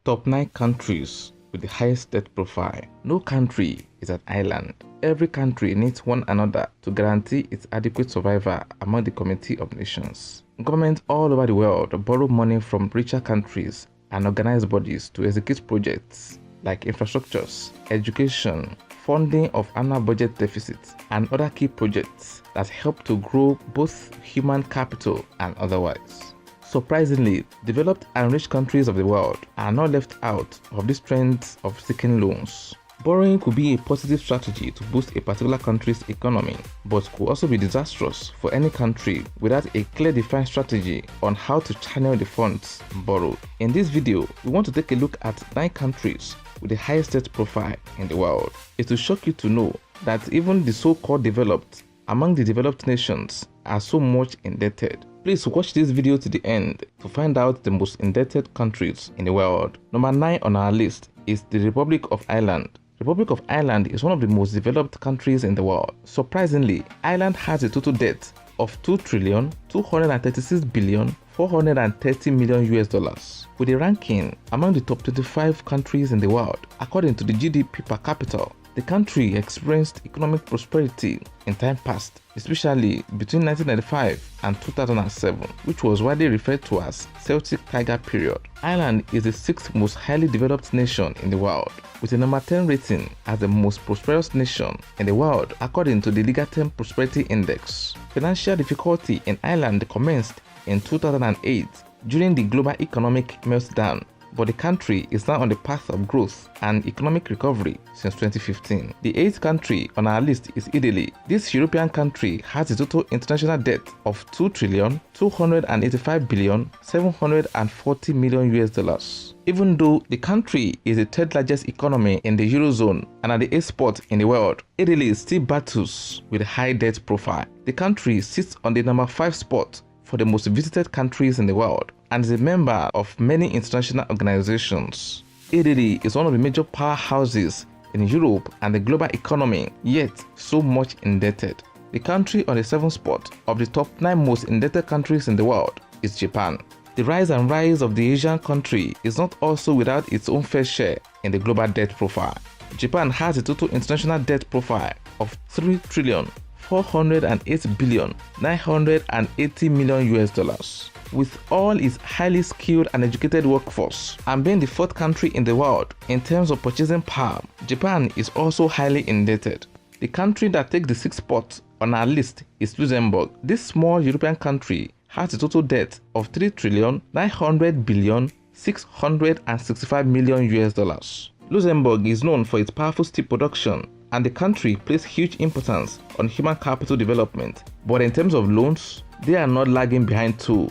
Top 9 countries with the highest debt profile. No country is an island. Every country needs one another to guarantee its adequate survival among the community of nations. Governments all over the world borrow money from richer countries and organized bodies to execute projects like infrastructures, education, funding of annual budget deficits, and other key projects that help to grow both human capital and otherwise. Surprisingly, developed and rich countries of the world are not left out of this trend of seeking loans. Borrowing could be a positive strategy to boost a particular country's economy, but could also be disastrous for any country without a clear defined strategy on how to channel the funds borrowed. In this video, we want to take a look at 9 countries with the highest debt profile in the world. It will shock you to know that even the so-called developed among the developed nations are so much indebted. Please watch this video to the end to find out the most indebted countries in the world. Number 9 on our list is the Republic of Ireland. Republic of Ireland is one of the most developed countries in the world. Surprisingly, Ireland has a total debt of $2,236,430,000,000 with a ranking among the top 25 countries in the world according to the GDP per capita. The country experienced economic prosperity in time past, especially between 1995 and 2007, which was widely referred to as Celtic Tiger period. Ireland is the 6th most highly developed nation in the world, with a number 10 rating as the most prosperous nation in the world according to the Legatem Prosperity Index. Financial difficulty in Ireland commenced in 2008 during the global economic meltdown, but the country is now on the path of growth and economic recovery since 2015. The 8th country on our list is Italy. This European country has a total international debt of $2,285,740,000,000. Even though the country is the 3rd largest economy in the Eurozone and at the 8th spot in the world, Italy still battles with a high debt profile. The country sits on the number 5 spot for the most visited countries in the world and is a member of many international organizations. Italy is one of the major powerhouses in Europe and the global economy, yet so much indebted. The country on the 7th spot of the top 9 most indebted countries in the world is Japan. The rise of the Asian country is not also without its own fair share in the global debt profile. Japan has a total international debt profile of $3,408,980,000,000 with all its highly skilled and educated workforce, and being the 4th country in the world in terms of purchasing power. Japan is also highly indebted. The country that takes the 6th spot on our list is Luxembourg. This small European country has a total debt of $3,900,665,000,000. Luxembourg is known for its powerful steel production, and the country places huge importance on human capital development, but in terms of loans, they are not lagging behind too.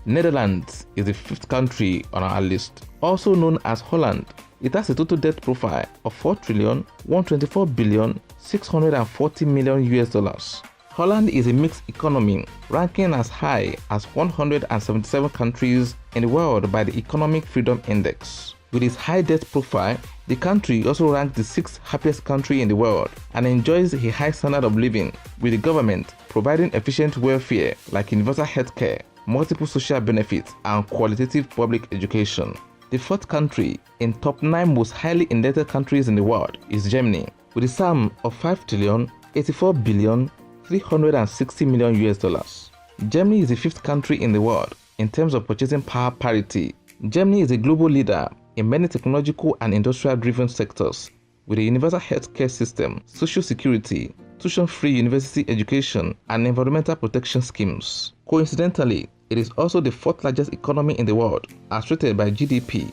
Netherlands is the 5th country on our list. Also known as Holland, it has a total debt profile of $4,124,640,000,000. Holland is a mixed economy, ranking as high as 177 countries in the world by the Economic Freedom Index. With its high debt profile, the country also ranks the 6th happiest country in the world and enjoys a high standard of living, with the government providing efficient welfare like universal healthcare, multiple social benefits, and qualitative public education. The 4th country in top 9 most highly indebted countries in the world is Germany, with a sum of $5,084,360,000,000. Germany is the 5th country in the world in terms of purchasing power parity. Germany is a global leader in many technological and industrial-driven sectors, with a universal healthcare system, social security, tuition-free university education, and environmental protection schemes. Coincidentally, it is also the 4th largest economy in the world, as rated by GDP.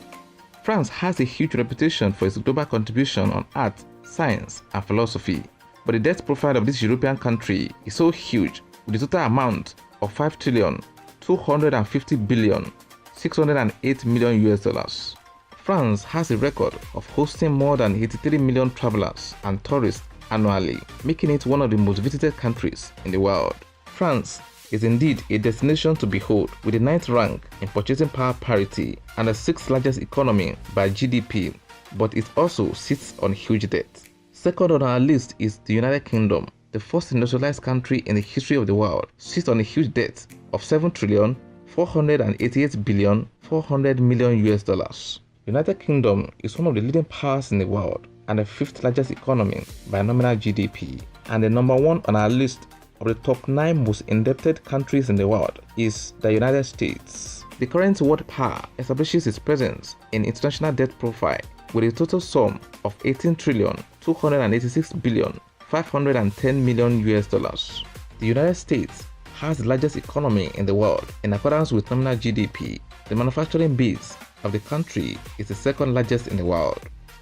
France has a huge reputation for its global contribution on art, science, and philosophy, but the debt profile of this European country is so huge, with a total amount of $5,250,608,000,000. France has a record of hosting more than 83 million travelers and tourists annually, making it one of the most visited countries in the world. France is indeed a destination to behold, with the 9th rank in purchasing power parity and the 6th largest economy by GDP, but it also sits on huge debt. Second on our list is the United Kingdom. The first industrialized country in the history of the world, sits on a huge debt of $7,488,400,000,000. United Kingdom is one of the leading powers in the world and the 5th largest economy by nominal GDP, and the number 1 on our list of the top 9 most indebted countries in the world is the United States. The current world power establishes its presence in international debt profile with a total sum of 18 trillion 286 billion 510 million US dollars. The United States has the largest economy in the world in accordance with nominal GDP. The manufacturing base of the country is the 2nd largest in the world.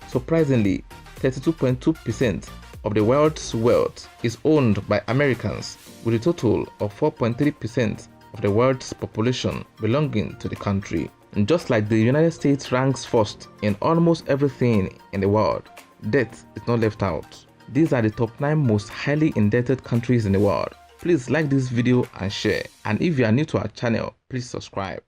Surprisingly, 32.2% of the world's wealth is owned by Americans, with a total of 4.3% of the world's population belonging to the country. And just like the United States ranks first in almost everything in the world, debt is not left out. These are the top 9 most highly indebted countries in the world. Please like this video and share, and if you are new to our channel, please subscribe.